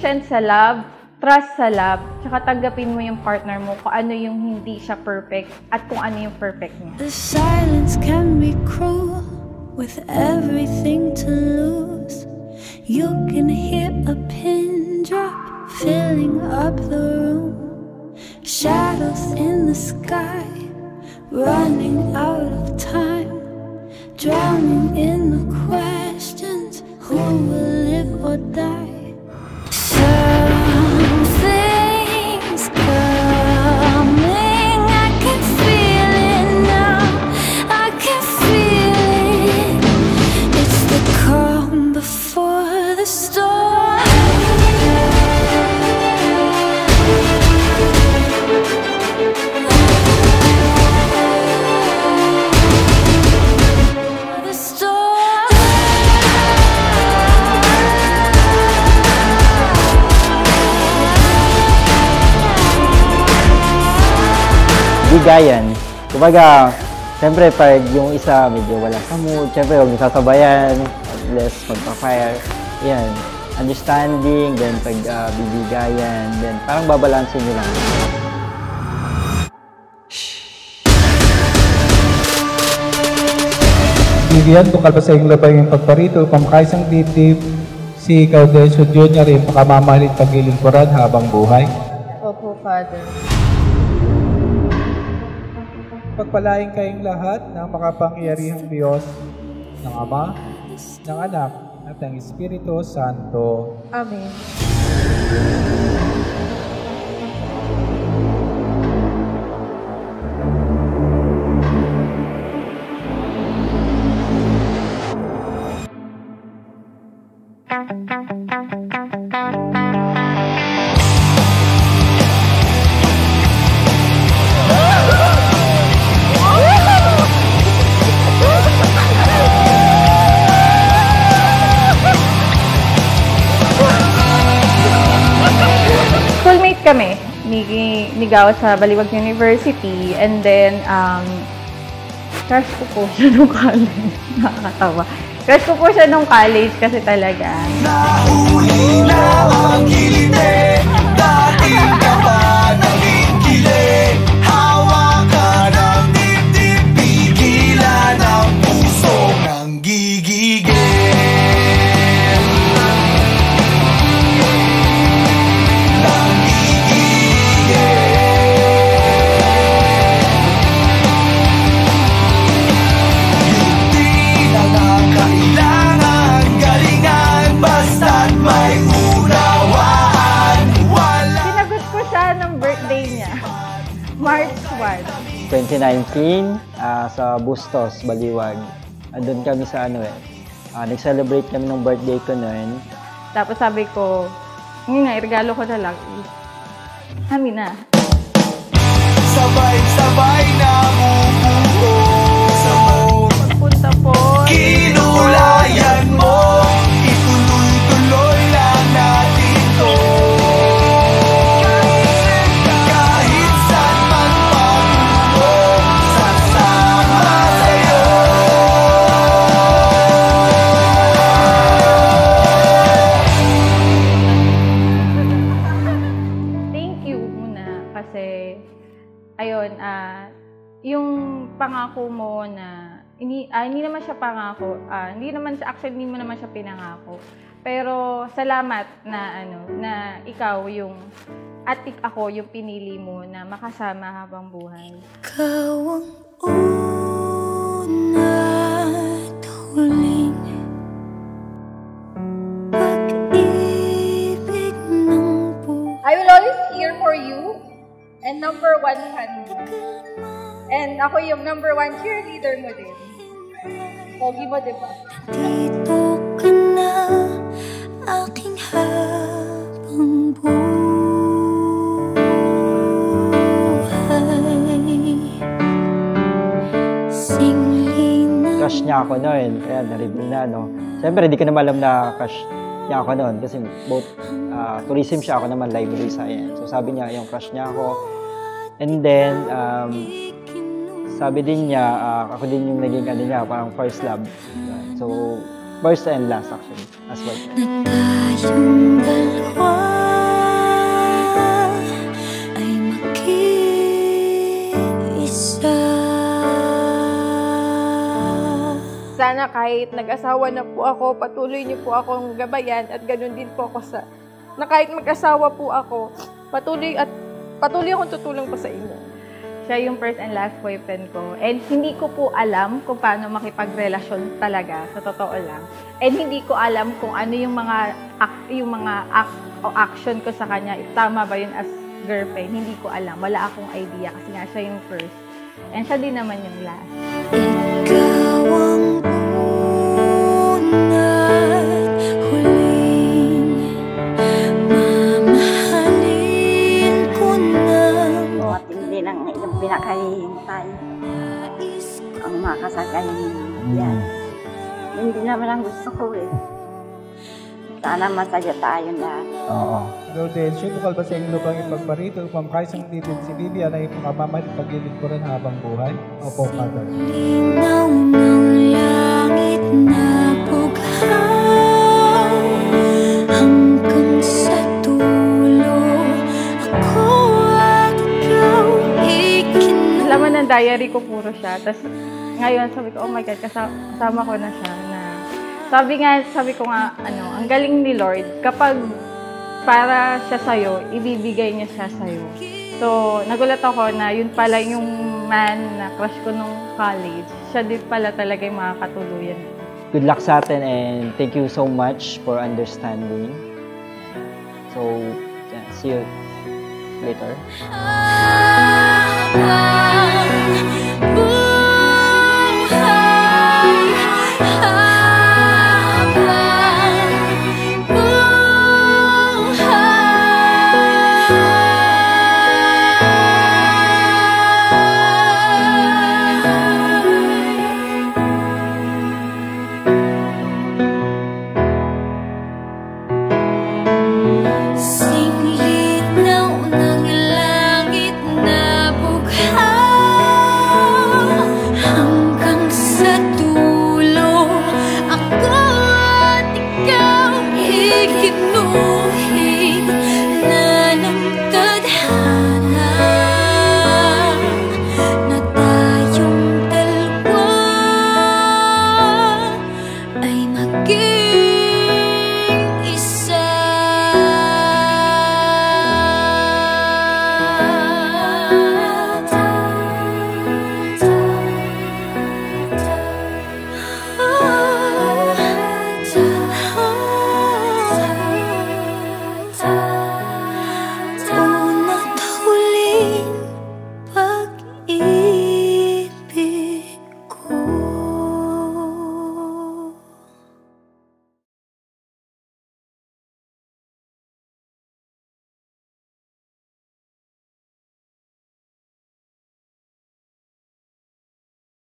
patient sa love, trust sa love, tsaka tanggapin mo yung partner mo kung ano yung hindi siya perfect at kung ano yung perfect niya. The silence can be cruel with everything to lose. You can hear a pin drop filling up the room. Shadows in the sky, running out of time, drowning in the questions, who will live or die? Something's coming, I can feel it now, I can feel it. It's the calm before the storm. Bigayan. Kumbaga, siyempre pag yung isa medyo wala sa mood, siyempre huwag sasabayan, less magpa-fire. Yan. Understanding, then pag bibigayan, then parang babalansin nyo lang. Vivian, tungkol pa sa iyong labay ng pagparito, pamakaisang dibdib, si Caudencio Jr. ay makamamahalin paglilingkuran habang buhay. Opo, Father. Pagpalain kayong lahat ng makapangyarihang Diyos, ng Ama, ng Anak, at ng Espiritu Santo. Amen. Schoolmate kami ni Gao sa Baliwag University, and then crush ko po siya nung college. Nakakatawa. Crush ko po siya nung college kasi talaga. Nahuli na ang kilite, dating ka pa naging kilig. Hawakan ang dibdib, pigilan ang puso ng gigigil. March 1. 2019, sa Bustos, Baliwag. Andun kami sa nag-celebrate kami ng birthday ko noon. Tapos sabi ko, ngayon nga, regalo ko na lang. Amin na. Sabay-sabay na umuho. Pagpunta po. Kinulayan mo. Ituloy-tuloy lang natin to. Kahit saan man patungo, sasama sa'yo. Thank you muna kasi ayun, yung pangako mo na hindi naman siya pangako, hindi mo naman siya pinangako. Pero salamat na na ikaw yung at ako yung pinili mo na makasama habang buhay. Ikaw ang una at huling pag-ibig ng buhay. I will always here for you and number 1 fan mo. And ako yung number 1 cheerleader mo din. Pogi mo, diba? Dito ka na, aking habang buhay. Singli na. Crush niya ako noon, kaya na-reveal na, no? Siyempre, di ko naman alam na crush niya ako noon kasi both tourism siya, ako naman library science. So sabi niya, yung crush niya ako. And then, sabi din niya, ako din yung naging niya, parang first love. So, first and last actually, as well. Na tayong dalawa sana kahit nag-asawa na po ako, patuloy niyo po akong gabayan at ganun din po ako na kahit mag-asawa po ako, patuloy akong tutulong po sa inyo. Siya yung first and last boyfriend ko. And hindi ko po alam kung paano makipagrelasyon talaga, sa totoo lang. And hindi ko alam kung ano yung mga act o action ko sa kanya. Tama ba yun as girlfriend? Hindi ko alam. Wala akong idea kasi nga siya yung first. And siya din naman yung last. Ikaw ang una't huling mamahalin ko na. Matindi ng iyong pinakahihintay. Ang makasagay yan. Hindi naman ang gusto ko eh. Sana masaya tayo lahat. Oo. Gaudencio, bukal ba sa inyo lubang ipagparito upang kaisang titid si Vivian ay pangkamamahal paglilingkuran habang buhay? Opo, Father. Linaw ng langit na bughaw hanggang sa dulo. Ako at ikaw Laman ng diary ko puro siya. Tapos ngayon sabi ko, oh my God, kasama ko na siya. Sabi ko nga, ang galing ni Lord, kapag para siya sa'yo, ibibigay niya siya sa'yo. So, nagulat ako na yun pala yung man na crush ko nung college. Siya din pala talaga yung makakatuluyan. Good luck sa atin and thank you so much for understanding. So, yeah, see you later. Ah,